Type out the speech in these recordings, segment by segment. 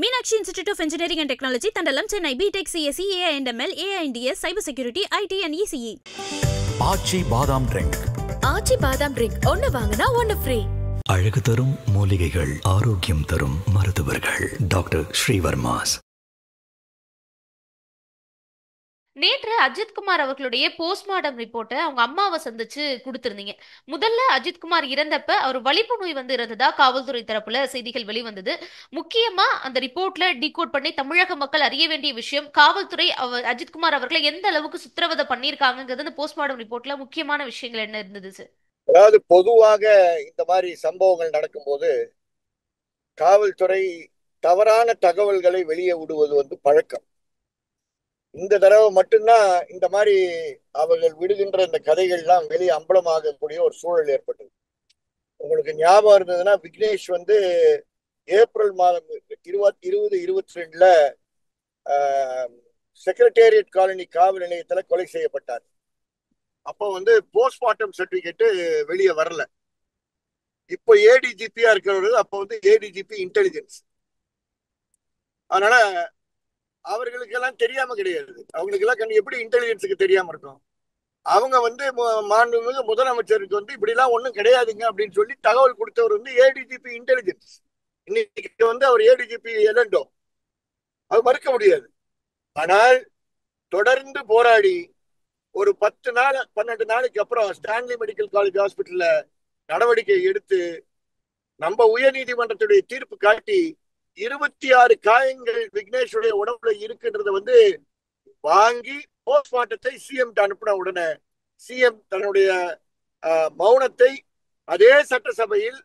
Meenakshi Institute of Engineering and Technology, Tandalam, Chennai, BTech, CSE, AI&ML, AI&DS, Cyber Security, IT and ECE. Aachi Badam drink. Aachi Badam drink ஒன்னு வாங்கினா ஒன்னு free. அழகு தரும் மூலிகைகள், ஆரோக்கியம் தரும் மருத்துவர்கள். டாக்டர் ஸ்ரீவர்மாஸ். நேற்று அஜித்குமார் அவர்களுடைய போஸ்ட்மார்டம் ரிப்போர்ட்டை அவங்க அம்மாவை சந்திச்சு கொடுத்திருந்தீங்க. முதல்ல அஜித்குமார் இறந்தப்ப அவர் வலிப்பு நோய் வந்து இறந்ததா காவல்துறை தரப்புல செய்திகள் வெளிவந்தது. முக்கியமா அந்த ரிப்போர்ட்ல டீகோட் பண்ணி தமிழக மக்கள் அறிய வேண்டிய விஷயம், காவல்துறை அஜித்குமார் அவர்களை எந்த அளவுக்கு சித்திரவதை பண்ணியிருக்காங்கிறது அந்த போஸ்ட்மார்டம் ரிப்போர்ட்ல முக்கியமான விஷயங்கள் என்ன இருந்தது சார்? அதாவது பொதுவாக இந்த மாதிரி சம்பவங்கள் நடக்கும்போது காவல்துறை தவறான தகவல்களை வெளியே விடுவது பழக்கம். இந்த தடவை மட்டும்தான் இந்த மாதிரி அவர்கள் விடுகின்ற இந்த கதைகள்லாம் வெளியே அம்பலமாகக்கூடிய ஒரு சூழல் ஏற்பட்டது. உங்களுக்கு ஞாபகம் இருந்ததுன்னா, விக்னேஷ் ஏப்ரல் மாதம் 2022 செக்ரட்டேரியட் காலனி காவல் நிலையத்துல கொலை செய்யப்பட்டார். அப்போ போஸ்ட்மார்ட்டம் சர்டிபிகேட் வெளியே வரல. இப்போ ஏடிஜிபியா இருக்கிறவர்கள் அப்போ ஏடிஜிபி இன்டெலிஜென்ஸ். அதனால அவர்களுக்கெல்லாம் தெரியாம கிடையாது. அவங்களுக்கெல்லாம் எப்படி இன்டெலிஜென்ஸுக்கு தெரியாம இருக்கும்? அவங்க மாண்புமிகு முதலமைச்சருக்கு இப்படிலாம் ஒன்றும் கிடையாதுங்க அப்படின்னு சொல்லி தகவல் கொடுத்தவர் ஏடிஜிபி இன்டெலிஜென்ஸ். இன்னைக்கு அவர் ஏடிஜிபி எலண்டோ, அது மறுக்க முடியாது. ஆனால் தொடர்ந்து போராடி ஒரு 12 நாளைக்கு அப்புறம் ஸ்டான்லி மெடிக்கல் காலேஜ் ஹாஸ்பிட்டல்ல நடவடிக்கை எடுத்து நம்ம உயர் நீதிமன்றத்துடைய தீர்ப்பு காட்டி 26 காயங்கள் விக்னேஷுடைய உடம்புல இருக்குன்றத வாங்கி போஸ்ட்மார்ட்டத்தை சிஎம் அனுப்பின உடனே சிஎம் தன்னுடைய மௌனத்தை அதே சட்டசபையில்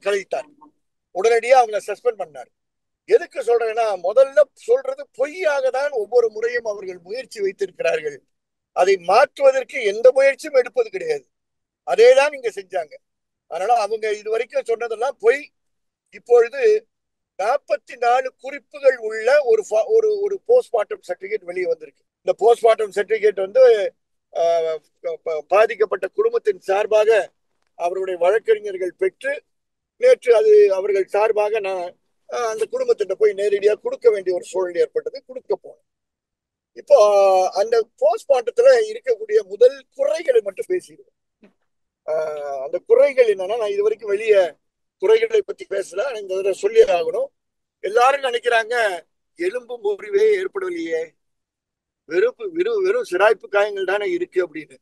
கலைத்தார். உடனடியாக அவங்களை சஸ்பெண்ட் பண்ணார். எதுக்கு சொல்றேன்னா, முதல்ல சொல்றது பொய்யாக தான் ஒவ்வொரு முறையும் அவர்கள் முயற்சி வைத்திருக்கிறார்கள். அதை மாற்றுவதற்கு எந்த முயற்சியும் எடுப்பது கிடையாது. அதேதான் இங்க செஞ்சாங்க. அதனால அவங்க இதுவரைக்கும் சொன்னதெல்லாம் பொய். இப்பொழுது 44 குறிப்புகள் உள்ள ஒரு போஸ்ட்மார்ட்டம் சர்டிபிகேட் வெளியே வந்திருக்கு. இந்த போஸ்ட்மார்ட்டம் சர்டிபிகேட் பாதிக்கப்பட்ட குடும்பத்தின் சார்பாக அவருடைய வழக்கறிஞர்கள் பெற்று நேற்று அது அவர்கள் சார்பாக நான் அந்த குடும்பத்திட்ட போய் நேரடியாக கொடுக்க வேண்டிய ஒரு சூழல் ஏற்பட்டது. கொடுக்க போனேன். இப்போ அந்த போஸ்ட்மார்ட்டத்துல இருக்கக்கூடிய முதல் குறைகளை மட்டும் பேசிடுவேன். அந்த குறைகள் என்னன்னா, நான் இது வரைக்கும் வெளியே குறைகளை பத்தி பேசல, இந்த தடவை சொல்லி ஆகணும். எல்லாரும் நினைக்கிறாங்க எலும்பு முறிவே ஏற்படலையே, வெறும் சிராய்ப்பு காயங்கள் தானே இருக்கு அப்படின்னு.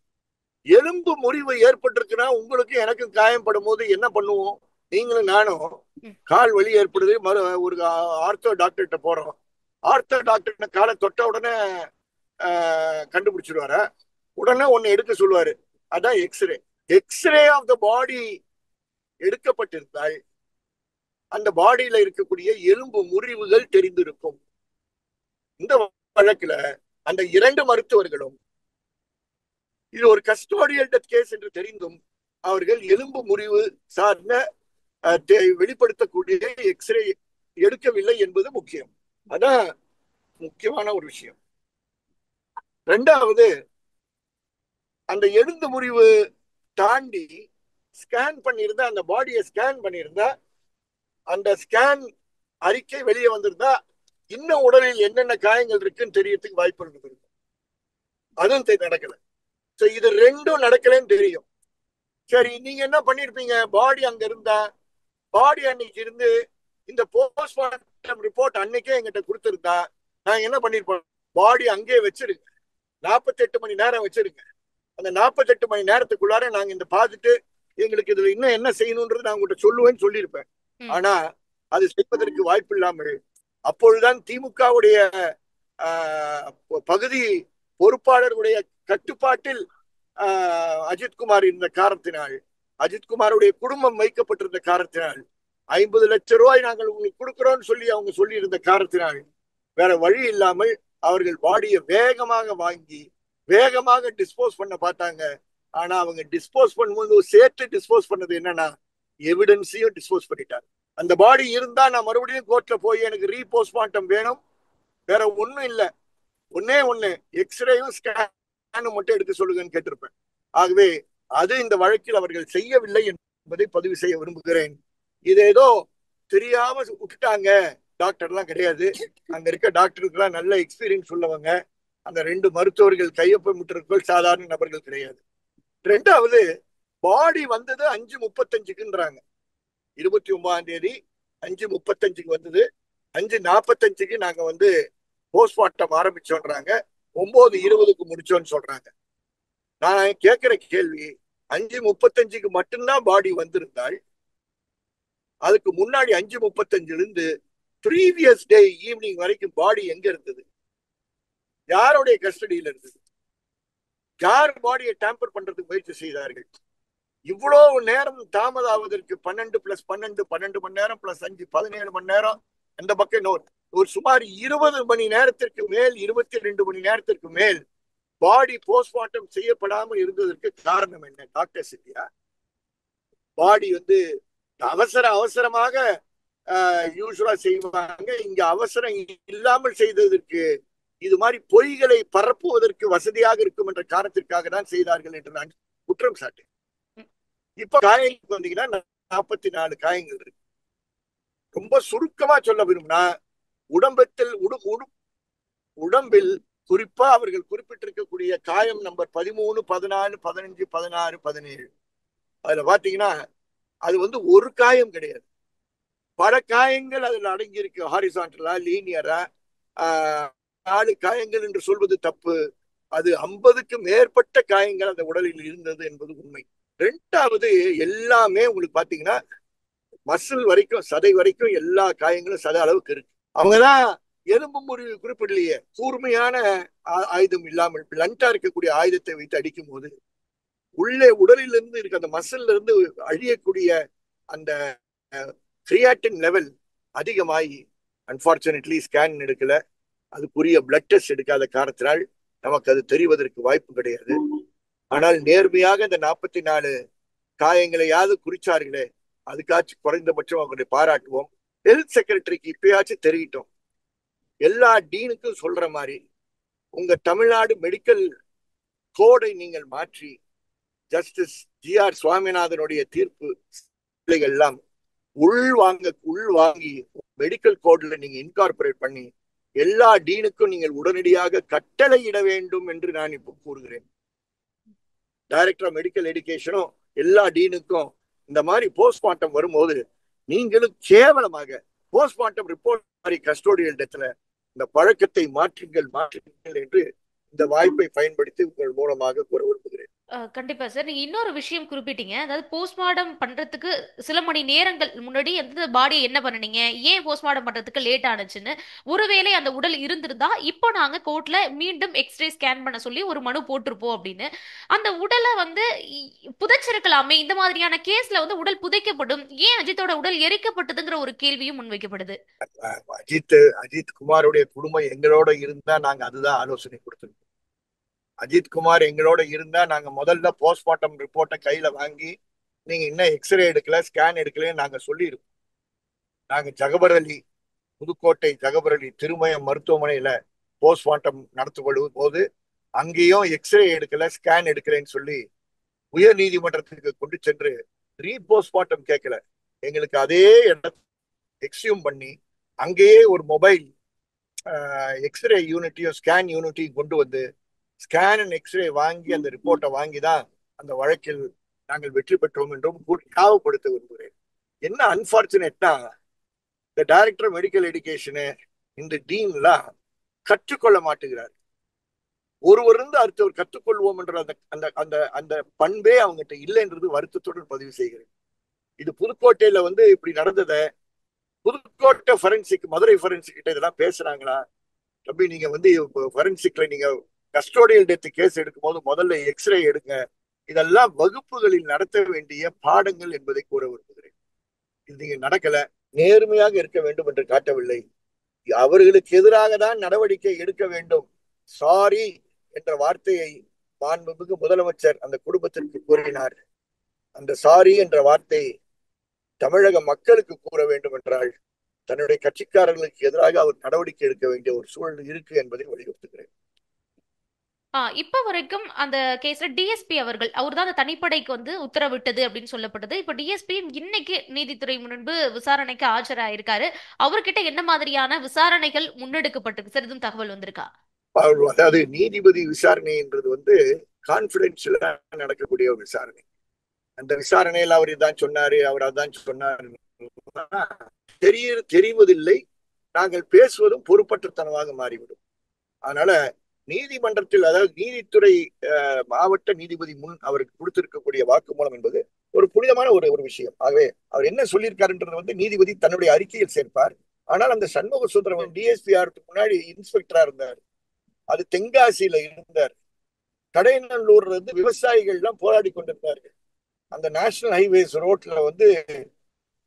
எலும்பு முறிவு ஏற்பட்டிருக்குன்னா உங்களுக்கு எனக்கும் காயம் படும் போது என்ன பண்ணுவோம்? நீங்களும் நானும் கால் வலி ஏற்படுது, ஒரு ஆர்த்தோ டாக்டர்கிட்ட போறோம். ஆர்த்தோ டாக்டர் காலை தொட்ட உடனே கண்டுபிடிச்சிருவாரு. உடனே ஒன்னு எடுக்க சொல்லுவாரு, அதான் எக்ஸ்ரே. எக்ஸ்ரே ஆஃப் த பாடி எடுக்கப்பட்டிருந்தால் அந்த பாடியில இருக்கக்கூடிய எலும்பு முறிவுகள் தெரிந்திருக்கும். இந்த வழக்குல அந்த 2 மருத்துவர்களும் இது ஒரு கஸ்டோடியல் டெத் கேஸ் என்று தெரிந்தும் அவர்கள் எலும்பு முறிவு சார்ந்த வெளிப்படுத்தக்கூடிய எக்ஸ்ரே எடுக்கவில்லை என்பது முக்கியம். அதான் முக்கியமான ஒரு விஷயம். 2வது, அந்த எலும்பு முறிவு தாண்டி ஸ்கேன் பண்ணியிருந்தா, அந்த பாடியை ஸ்கேன் பண்ணியிருந்தா, அந்த ஸ்கேன் அறிக்கை வெளியே வந்திருந்தா இன்னும் உடலில் என்னென்ன காயங்கள் இருக்குன்னு தெரியறதுக்கு வாய்ப்பு இருந்தது. அதுவும் நடக்கல. இது 2ம் நடக்கலன்னு தெரியும். சரி, நீங்க என்ன பண்ணிருப்பீங்க? பாடி அங்க இருந்தா, பாடி அன்னைக்கு இருந்து இந்த போஸ்ட்மார்ட்டம் ரிப்போர்ட் அன்னைக்கே எங்கிட்ட கொடுத்திருந்தா நான் என்ன பண்ணிருப்பேன்? பாடி அங்கேயே வச்சிருங்க, 48 மணி நேரம் வச்சிருங்க. அந்த 48 மணி நேரத்துக்குள்ளார நாங்க இந்த பார்த்துட்டு எங்களுக்கு இதுல இன்னும் என்ன செய்யணும்ன்றது நான் உங்கள்கிட்ட சொல்லுவேன்னு சொல்லியிருப்பேன். ஆனா அது செய்வதற்கு வாய்ப்பு இல்லாமல் அப்பொழுதுதான் திமுகவுடைய பகுதி பொறுப்பாளருடைய கட்டுப்பாட்டில் அஜித்குமார் இருந்த காரணத்தினால், அஜித்குமாருடைய குடும்பம் வைக்கப்பட்டிருந்த காரணத்தினால், 50 லட்சம் ரூபாய் நாங்கள் உங்களுக்கு கொடுக்கிறோம்னு சொல்லி அவங்க சொல்லி இருந்த காரணத்தினால் வேற வழி இல்லாமல் அவர்கள் பாடியை வேகமாக வாங்கி வேகமாக டிஸ்போஸ் பண்ண பார்த்தாங்க. ஆனா அவங்க டிஸ்போஸ் பண்ணும்போது சேர்த்து டிஸ்போஸ் பண்ணது என்னன்னா, எவிடன்ஸையும் டிஸ்போஸ் பண்ணிட்டாங்க. அந்த பாடி இருந்தா நான் மறுபடியும் கோர்ட்ல போய் எனக்கு ரீபோஸ்ட்மார்ட்டம் வேணும், வேற ஒண்ணும் இல்லை, ஒண்ணு எக்ஸ்ரேயும் ஸ்கேனும் மட்டும் எடுக்க சொல்லுங்கன்னு கேட்டிருப்பேன். ஆகவே அது இந்த வழக்கில் அவர்கள் செய்யவில்லை என்பதை பதிவு செய்ய விரும்புகிறேன். இது ஏதோ தெரியாம விட்டுட்டாங்க, டாக்டர்லாம் கிடையாது. அங்க இருக்க டாக்டருக்குலாம் நல்ல எக்ஸ்பீரியன்ஸ் உள்ளவங்க. அந்த 2 மருத்துவர்கள் கையொப்பமிட்டிருக்கோள் சாதாரண நபர்கள் கிடையாது. ரெண்டாவது, பாடி வந்தது 5:35க்குன்றாங்க. 29ஆம் தேதி 5:35க்கு வந்தது. 5:45க்கு நாங்க வந்து போஸ்ட்மார்ட்டம் ஆரம்பிச்சோன்றாங்க. 9:20க்கு முடிச்சோன்னு சொல்றாங்க. நான் கேட்கிற கேள்வி, 5:35க்கு மட்டும்தான் பாடி வந்திருந்தால் அதுக்கு முன்னாடி 5:35ல இருந்து ப்ரீவியஸ் டே ஈவினிங் வரைக்கும் பாடி எங்க இருந்தது? யாருடைய கஸ்டடியில இருந்தது? யார் பாடியை டேம்பர் பண்றதுக்கு முயற்சி செய்தார்கள்? இவ்வளவு நேரம் தாமதாவதற்கு 12+12 மணி நேரம் +5 17 மணி நேரம். அந்த பக்கம் ஒரு சுமார் 20 மணி நேரத்திற்கு மேல், 22 மணி நேரத்திற்கு மேல் பாடி போஸ்ட்மார்ட்டம் செய்யப்படாமல் இருந்ததற்கு காரணம் என்ன? டாக்டர்ஸ் இல்லையா? பாடி வந்து அவசரமாக யூஸ்வலா செய்வாங்க. இங்க அவசரம் இல்லாமல் செய்ததற்கு, இது மாதிரி பொய்களை பரப்புவதற்கு வசதியாக இருக்கும் என்ற காரணத்திற்காக தான் செய்தார்கள் என்று நான் குற்றம் சாட்டேன். இப்ப காயங்களுக்கு வந்தீங்கன்னா 44 காயங்கள் இருக்கு. ரொம்ப சுருக்கமா சொல்ல விரும்பினா, உடம்பில் குறிப்பா அவர்கள் குறிப்பிட்டிருக்கக்கூடிய காயம் நம்பர் 13, 14, 15, 16, 17 அதுல பாத்தீங்கன்னா அது வந்து ஒரு காயம் கிடையாது, பல காயங்கள் அதுல அடங்கி இருக்கு. ஹாரிசான்டலா, லீனியரா, 4 காயங்கள் என்று சொல்வது தப்பு. அது 50க்கு மேற்பட்ட காயங்கள் அந்த உடலில் இருந்தது என்பது உண்மை. ரெண்டாவது, எல்லாமே உங்களுக்கு பாத்தீங்கன்னா மசில் வரைக்கும், சதை வரைக்கும் எல்லா காயங்களும் சத அளவுக்கு இருக்கு. அவங்கதான் எலும்பு முறிவு குறிப்பிடலையே. கூர்மையான ஆயுதம் இல்லாமல் பிளண்டா இருக்கக்கூடிய ஆயுதத்தை வைத்து அடிக்கும் போது உள்ளே உடலில் இருந்து இருக்க அந்த மசில்ல இருந்து அழியக்கூடிய அந்த கிரியாட்டின் லெவல் அதிகமாகி, அன்பார்ச்சுனேட்லி ஸ்கேன் எடுக்கல, அதுக்குரிய பிளட் டெஸ்ட் எடுக்காத காரணத்தினால் நமக்கு அது தெரிவதற்கு வாய்ப்பு கிடையாது. ஆனால் நேர்மையாக இந்த 44 காயங்களையாவது குறிச்சார்களே, அதுக்காச்சும் குறைந்தபட்சம் அவங்களை பாராட்டுவோம். ஹெல்த் செக்ரட்டரிக்கு இப்பயாச்சும் தெரிவிட்டோம். எல்லா டீனுக்கும் சொல்ற மாதிரி உங்க தமிழ்நாடு மெடிக்கல் கோடை நீங்கள் மாற்றி, ஜஸ்டிஸ் ஜி.ஆர். சுவாமிநாதனுடைய தீர்ப்பு எல்லாம் உள்வாங்கி மெடிக்கல் கோட்ல நீங்க இன்கார்பரேட் பண்ணி எல்லா டீனுக்கும் நீங்கள் உடனடியாக கட்டளையிட வேண்டும் என்று நான் இப்போ கூறுகிறேன். டைரக்டர் ஆஃப் மெடிக்கல் எஜுகேஷனும் எல்லா டீனுக்கும் இந்த மாதிரி போஸ்ட்மார்ட்டம் வரும்போது நீங்களும் கேவலமாக போஸ்ட்மார்ட்டம் ரிப்போர்ட் மாதிரி கஸ்டோடியல் டெத்ல இந்த பழக்கத்தை மாற்றுங்கள் என்று இந்த வாய்ப்பை பயன்படுத்தி உங்கள் மூலமாக கூற விரும்புகிறேன். கண்டிப்பா சார். நீங்க இன்னொரு விஷயம் குறிப்பிட்டீங்க. அதாவது போஸ்ட்மார்டம் பண்றதுக்கு சில மணி நேரங்கள் முன்னாடி அந்த பாடியை என்ன பண்ணுனீங்க, ஏன் போஸ்ட்மார்டம் பண்றதுக்கு லேட் ஆனுச்சுன்னு. ஒருவேளை அந்த உடல் இருந்திருந்தா இப்போ நாங்க கோர்ட்ல மீண்டும் எக்ஸ்ரே ஸ்கேன் பண்ண சொல்லி ஒரு மனு போட்டிருப்போம் அப்படின்னு. அந்த உடலை வந்து புதைச்சிருக்கலாமே. இந்த மாதிரியான கேஸ்ல வந்து உடல் புதைக்கப்படும், ஏன் அஜித்தோட உடல் எரிக்கப்பட்டதுங்கிற ஒரு கேள்வியும் முன்வைக்கப்படுது. அஜித் குமாருடைய குடும்பம் எங்களோட இருந்தா நாங்க அதுதான் ஆலோசனை கொடுத்திருக்கோம். அஜித் குமார் எங்களோட இருந்தா நாங்க முதல்ல போஸ்ட்மார்ட்டம் ரிப்போர்ட்டை கையில வாங்கி, நீங்க இன்னும் எக்ஸ்ரே எடுக்கல, ஸ்கேன் எடுக்கலன்னு நாங்க சொல்லியிருக்கோம். நாங்க ஜகபர்-அலி, புதுக்கோட்டை ஜகபர்-அலி திருமயம் மருத்துவமனையில போஸ்ட்மார்ட்டம் நடத்தப்படும் போது அங்கேயும் எக்ஸ்ரே எடுக்கல, ஸ்கேன் எடுக்கலன்னு சொல்லி உயர் நீதிமன்றத்துக்கு கொண்டு சென்று ரீபோஸ்ட்மார்ட்டம் கேட்கல, எங்களுக்கு அதே இடத்தை எக்ஸ்யூம் பண்ணி அங்கேயே ஒரு மொபைல் எக்ஸ்ரே யூனிட்டையும் ஸ்கேன் யூனிட்டையும் கொண்டு வந்து ஸ்கேன் அண்ட் எக்ஸ்ரே வாங்கி அந்த ரிப்போர்ட்டை வாங்கி தான் அந்த வழக்கில் நாங்கள் வெற்றி பெற்றோம் என்றும் ஞாபகப்படுத்த விரும்புகிறேன். என்ன அன்பார்ச்சுனேட்னா, இந்த டைரக்டர் மெடிக்கல் எஜுகேஷனு இந்த டீன்லாம் கற்றுக்கொள்ள மாட்டுகிறார். ஒருவர் இருந்து அடுத்தவர் கற்றுக்கொள்வோம் என்ற அந்த அந்த அந்த பண்பே அவங்ககிட்ட இல்லைன்றது வருத்தத்துடன் பதிவு செய்கிறேன். இது புதுக்கோட்டையில வந்து இப்படி நடந்ததை புதுக்கோட்டை ஃபொரென்சிக், மதுரை ஃபொரென்சிக் கிட்ட இதெல்லாம் பேசுறாங்களா? தம்பி, நீங்க வந்து ஃபொரென்சிக்ல நீங்க கஸ்டோடியல் டெத் கேஸ் எடுக்கும் போது முதல்ல எக்ஸ்ரே எடுங்க. இதெல்லாம் வகுப்புகளில் நடத்த வேண்டிய பாடங்கள் என்பதை கூற விரும்புகிறேன். இது நீங்க நடக்கல, நேர்மையாக இருக்க வேண்டும் என்று காட்டவில்லை. அவர்களுக்கு எதிராக தான் நடவடிக்கை எடுக்க வேண்டும். சாரி என்ற வார்த்தையை மாண்புமிகு முதலமைச்சர் அந்த குடும்பத்திற்கு கூறினார். அந்த சாரி என்ற வார்த்தை தமிழக மக்களுக்கு கூற வேண்டும் என்றால் தன்னுடைய கட்சிக்காரர்களுக்கு எதிராக அவர் நடவடிக்கை எடுக்க வேண்டிய ஒரு சூழல் இருக்கு என்பதை வலியுறுத்துகிறேன். இப்ப வரைக்கும் அந்த கேஸ்ல டிஎஸ்பி அவர் தான் அந்த தனிப்படைக்கு வந்து உத்தரவிட்டது அப்படின்னு சொல்லப்பட்டது. இப்ப டிஎஸ்பி இன்னைக்கு நீதித்துறை முன்பு விசாரணைக்கு ஆஜராயிருக்காரு. அவர்கிட்ட என்ன மாதிரியான விசாரணைகள் முன்னெடுக்கப்பட்டிருக்கு சார்? எதுவும் தகவல் வந்திருக்கா? அதாவது நீதிபதி விசாரணைன்றது வந்து கான்பிடென்ஷியலா நடக்கக்கூடிய ஒரு விசாரணை. அந்த விசாரணையில் அவர் இதான் சொன்னாரு, அவர் அதான் சொன்னாரு தெரிவதில்லை. நாங்கள் பேசுவதும் பொறுப்பற்றத்தனமாக மாறிவிடும். அதனால நீதிமன்றத்தில், அதாவது நீதித்துறை மாவட்ட நீதிபதி முன் அவருக்கு கொடுத்திருக்கக்கூடிய வாக்குமூலம் என்பது ஒரு புனிதமான ஒரு விஷயம். ஆகவே அவர் என்ன சொல்லியிருக்காருன்றது வந்து நீதிபதி தன்னுடைய அறிக்கையில் சேர்ப்பார். ஆனால் அந்த சண்முக சுந்தரம் டிஎஸ்பி ஆகிறதுக்கு முன்னாடி இன்ஸ்பெக்டரா இருந்தார். அது தென்காசியில இருந்தார். கடையநல்லூர்ல இருந்து விவசாயிகள் எல்லாம் போராடி கொண்டிருந்தார்கள். அந்த நேஷனல் ஹைவேஸ் ரோட்ல வந்து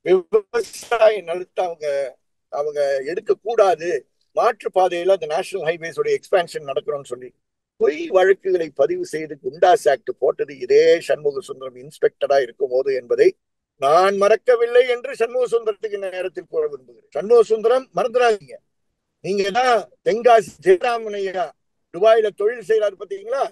விவசாய நிலத்தை அவங்க எடுக்க கூடாது, மாற்று பாதையில அந்த நேஷனல் ஹைவேஸோட எக்ஸ்பான்ஷன் நடக்கணும்னு சொல்லி பொய் வழக்குகளை பதிவு செய்து குண்டாஸ் ஆக்ட் போட்டது இதே சண்முக சுந்தரம் இன்ஸ்பெக்டரா இருக்கும் போது என்பதை நான் மறக்கவில்லை என்று சண்முக சுந்தரத்துக்கு இந்த நேரத்தில் கூற விரும்புகிறேன். சண்முக சுந்தரம் மறந்துடாதீங்க. நீங்க தான் தென்காசி ஜெயராமனையா துபாயில தொழில் செய்யறாரு பார்த்தீங்களா?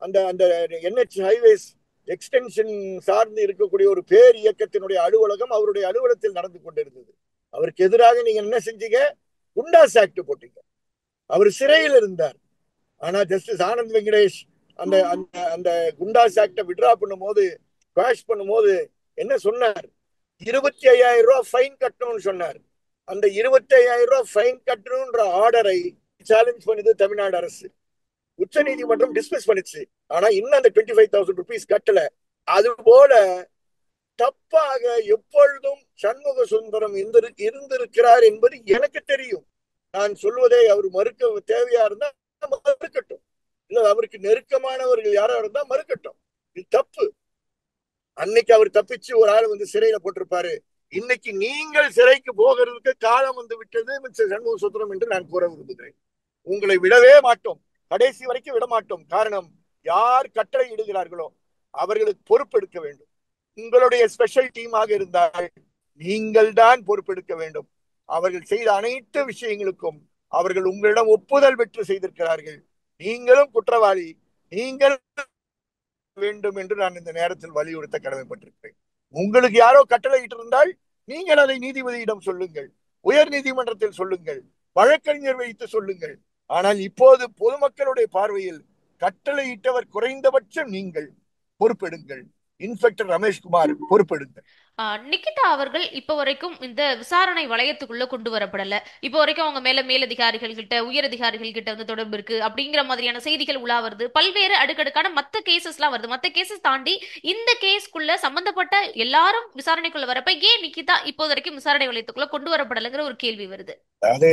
அந்த அந்த என்ஹெச் ஹைவேஸ் எக்ஸ்டென்ஷன் சார்ந்து இருக்கக்கூடிய ஒரு பேர் இயக்கத்தினுடைய அலுவலகம் அவருடைய அலுவலகத்தில் நடந்து கொண்டிருந்தது. அவருக்கு எதிராக நீங்க என்ன செஞ்சீங்க? குண்டாஸ் ஆக்ட் போட்டீங்க. அவர் சிறையில் இருந்தார். ஆனா ஜஸ்டிஸ் ஆனந்த் வெங்கடேஷ் அந்த அந்த அந்த குண்டாஸ் ஆக்ட விட்ரா பண்ணும்போது, குவாஷ் பண்ணும்போது என்ன சொன்னார்? 25,000 ரூபாய் ஃபைன் கட்டணும்னு சொன்னார். அந்த 25,000 ரூபாய் ஃபைன் கட்டணும்ன்ற ஆர்டரை சேலஞ்ச் பண்ணுது தமிழ்நாடு அரசு. உச்ச நீதிமன்றம் டிஸ்மிஸ் பண்ணிச்சு. ஆனா இன்னும் அந்த 25,000 ருபீஸ் கட்டல. அது போல தப்பாக எப்பொழுதும் சண்முக சுந்தரம் இருந்திருக்கிறார் என்பது எனக்கு தெரியும். நான் சொல்வதை அவர் மறுக்க தேவையா இருந்தா மறுக்கட்டும், இல்ல அவருக்கு நெருக்கமானவர்கள் யாரா இருந்தா மறுக்கட்டும். இது தப்பு. அன்னைக்கு அவர் தப்பிச்சு ஒரு ஆள் வந்து சிறையில போட்டிருப்பாரு. இன்னைக்கு நீங்கள் சிறைக்கு போகிறதுக்கு காலம் வந்து விட்டது மிஸ்டர் சண்முக சுந்தரம் என்று நான் கூற விரும்புகிறேன். உங்களை விடவே மாட்டோம், கடைசி வரைக்கும் விட மாட்டோம். காரணம், யார் கட்டளை இடுகிறார்களோ அவர்களுக்கு பொறுப்பெடுக்க வேண்டும். உங்களுடைய ஸ்பெஷல் டீமாக இருந்தால் நீங்கள் தான் பொறுப்பெடுக்க வேண்டும். அவர்கள் செய்த அனைத்து விஷயங்களுக்கும் அவர்கள் உங்களிடம் ஒப்புதல் பெற்று செய்திருக்கிறார்கள். நீங்களும் குற்றவாளி, நீங்கள் வேண்டும் என்று நான் இந்த நேரத்தில் வலியுறுத்த கடமைப்பட்டிருக்கிறேன். உங்களுக்கு யாரோ கட்டளையிட்டு இருந்தால் நீங்கள் அதை நீதிபதியிடம் சொல்லுங்கள், உயர் நீதிமன்றத்தில் சொல்லுங்கள், வழக்கறிஞர் வைத்து சொல்லுங்கள். ஆனால் இப்போது பொதுமக்களுடைய பார்வையில் கட்டளையிட்டவர் குறைந்தபட்சம் நீங்கள் பொறுப்பெடுங்கள். இன்ஸ்பெக்டர் ரமேஷ்குமார் பொறுப்பெடுங்கள். நிகிதா அவர்கள் இப்ப வரைக்கும் இந்த விசாரணை வளையத்துக்குள்ள கொண்டு வரப்படல. இப்ப வரைக்கும் அவங்க மேலதிகாரிகள் கிட்ட, உயர் அதிகாரிகள் கிட்ட வந்து தொடர்பு இருக்கு அப்படிங்கிற மாதிரியான செய்திகள் உலா வருது. பல்வேறு அடுக்கடுக்கான மத்த கேசஸ் எல்லாம் வருது. மத்த கேசஸ் தாண்டி இந்த கேஸ்க்குள்ள சம்பந்தப்பட்ட எல்லாரும் விசாரணைக்குள்ள வரப்ப ஏன் நிகிதா இப்போ வரைக்கும் விசாரணை வளையத்துக்குள்ள கொண்டு வரப்படலைங்கிற ஒரு கேள்வி வருது. அதாவது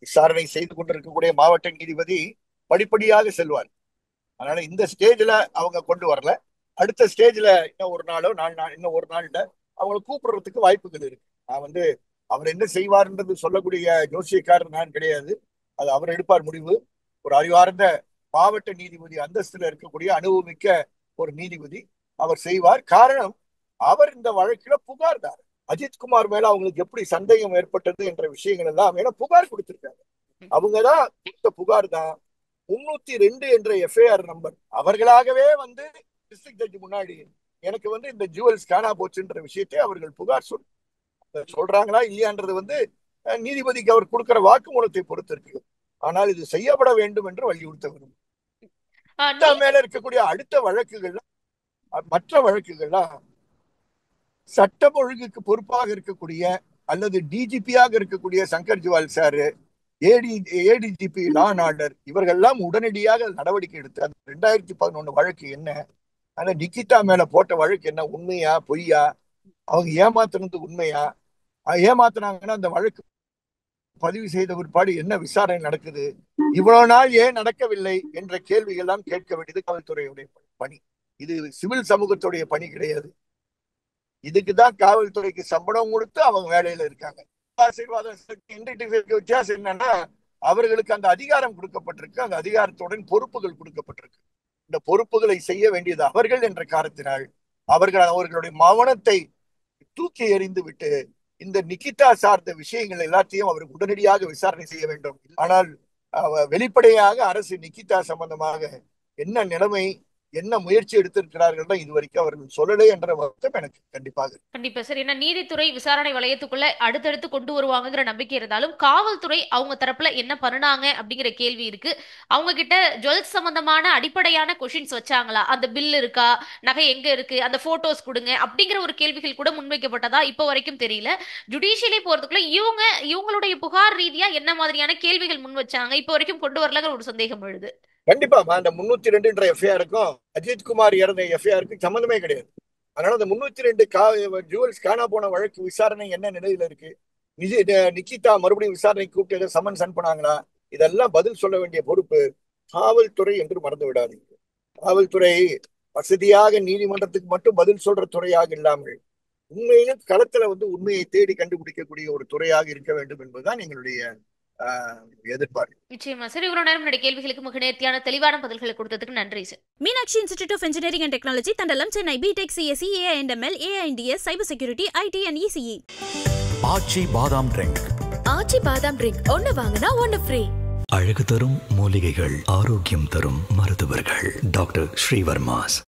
விசாரணை செய்து கொண்டிருக்கக்கூடிய மாவட்ட நீதிபதி படிப்படியாக செல்வார். அதனால இந்த ஸ்டேஜ்ல அவங்க கொண்டு வரல. அடுத்த ஸ்டேஜ்ல இன்னும் ஒரு நாளோ இன்னும் ஒரு நாள்ல அவங்களை கூப்பிடுறதுக்கு வாய்ப்புகள் இருக்கு. நான் வந்து அவர் என்ன செய்வார்ன்றது சொல்லக்கூடிய ஜோசியக்காரர் நான் கிடையாது. அது அவர் எடுப்பார் முடிவு. ஒரு அறிவார்ந்த மாவட்ட நீதிபதி அந்தஸ்துல இருக்கக்கூடிய அனுபவமிக்க ஒரு நீதிபதி அவர் செய்வார். காரணம், அவர் இந்த வழக்குல புகார்தார். அஜித்குமார் மேல அவங்களுக்கு எப்படி சந்தேகம் ஏற்பட்டது என்ற விஷயங்கள் எல்லாம் மேல புகார் கொடுத்திருக்காங்க. அவங்கதான் புகார் தான் 302 என்ற எஃப்ஐஆர் நம்பர். அவர்களாகவே வந்து டிஸ்ட்ரிக்ட் ஜட்ஜி முன்னாடி எனக்கு வந்து இந்த ஜுவல்ஸ் காணா போச்சுன்ற விஷயத்தை அவர்கள் புகார் சொல்றாங்களா இல்லையான்றது வந்து நீதிபதிக்கு அவர் கொடுக்கிற வாக்குமூலத்தை பொறுத்து இருக்கு. ஆனால் இது செய்யப்பட வேண்டும் என்று வலியுறுத்த விரும்பும். மேல இருக்கக்கூடிய அடுத்த வழக்குகள், மற்ற வழக்குகள்லாம் சட்டம் ஒழுங்குக்கு பொறுப்பாக இருக்கக்கூடிய அல்லது டிஜிபியாக இருக்கக்கூடிய Shankar Jiwal sir, ADGP law and order இவர்கள்லாம் உடனடியாக நடவடிக்கை எடுத்து அந்த 2011 வழக்கு என்ன, ஆனா நிகிதா மேல போட்ட வழக்கு என்ன, உண்மையா பொய்யா, அவங்க ஏமாத்துறது உண்மையா, ஏமாத்தினாங்கன்னா அந்த வழக்கு பதிவு செய்த பிற்பாடு என்ன விசாரணை நடக்குது, இவ்வளவு நாள் ஏன் நடக்கவில்லை என்ற கேள்வி எல்லாம் கேட்க வேண்டியது காவல்துறையுடைய பணி. இது சிவில் சமூகத்துடைய பணி கிடையாது. இதுக்குதான் காவல்துறைக்கு சம்பளம் கொடுத்து அவங்க வேலையில இருக்காங்க. வித்தியாசம் என்னன்னா, அவர்களுக்கு அந்த அதிகாரம் கொடுக்கப்பட்டிருக்கு, அந்த அதிகாரத்துடன் பொறுப்புகள் கொடுக்கப்பட்டிருக்கு. இந்த பொறுப்புகளை செய்ய வேண்டியது அவர்கள் என்ற காரணத்தினால் அவர்களுடைய மௌனத்தை தூக்கி எறிந்து விட்டு இந்த நிகிதா சார்ந்த விஷயங்கள் எல்லாத்தையும் அவருக்கு உடனடியாக விசாரணை செய்ய வேண்டும். ஆனால் வெளிப்படையாக அரசு நிகிதா சம்பந்தமாக என்ன நிலைமை, என்ன முயற்சி எடுத்திருக்கிறார்கள் இது வரைக்கும் அவர்கள் சொல்லலை என்ற வருத்தம் எனக்கு கண்டிப்பா சார். ஏன்னா நீதித்துறை விசாரணை வளையத்துக்குள்ள அடுத்தடுத்து கொண்டு வருவாங்கங்கிற நம்பிக்கை இருந்தாலும் காவல்துறை அவங்க தரப்புல என்ன பண்ணுனாங்க அப்படிங்கிற கேள்வி இருக்கு. அவங்க கிட்ட ஜுவல்ஸ் சம்பந்தமான அடிப்படையான கொஷின்ஸ் வச்சாங்களா? அந்த பில் இருக்கா, நகை எங்க இருக்கு, அந்த போட்டோஸ் கொடுங்க அப்படிங்கிற ஒரு கேள்விகள் கூட முன்வைக்கப்பட்டதா இப்போ வரைக்கும் தெரியல. ஜுடிஷியலி போறதுக்குள்ள இவங்களுடைய புகார் ரீதியா என்ன மாதிரியான கேள்விகள் முன் வச்சாங்க இப்போ வரைக்கும் கொண்டு வரலங்கிற ஒரு சந்தேகம் எழுது. கண்டிப்பா அந்த 302 எஃப்ஐஆருக்கும் அஜித்குமார் இறந்த எஃப்ஐஆருக்கும் சம்மந்தமே கிடையாது. அதனால அந்த 302 ஜுவல்ஸ் காணா போன வழக்கு விசாரணை என்ன நிலையில இருக்கு, நிக்கிதா மறுபடியும் விசாரணை கூப்பிட்டு சம்மன்ஸ் அனுப்புனாங்களா, இதெல்லாம் பதில் சொல்ல வேண்டிய பொறுப்பு காவல்துறை என்று மறந்து விடாதீங்க. காவல்துறை வசதியாக நீதிமன்றத்துக்கு மட்டும் பதில் சொல்ற துறையாக இல்லாமல் உண்மையிலும் களத்துல உண்மையை தேடி கண்டுபிடிக்கக்கூடிய ஒரு துறையாக இருக்க வேண்டும் என்பதுதான் எங்களுடைய எதிர்பார்ப்பு. நிச்சயமா சார். இவ்வளவு நேரம் என்னுடைய கேள்விகளுக்கு மிக நேர்த்தியான தெளிவான பதில்களை கொடுத்ததுக்கு நன்றி sir. Meenakshi institute of engineering and technology Thandalam, Chennai. BTech CSE, AI and ML, AI and DS, cyber security, IT and ECE. Aachi Badam drink. Aachi Badam drink ஒன்னு வாங்கினா ஒன்னு ஃப்ரீ. அழகு தரும் மூலிகைகள், ஆரோக்கியம் தரும் மருத்துவர்கள். டாக்டர் ஸ்ரீவர்மாஸ்.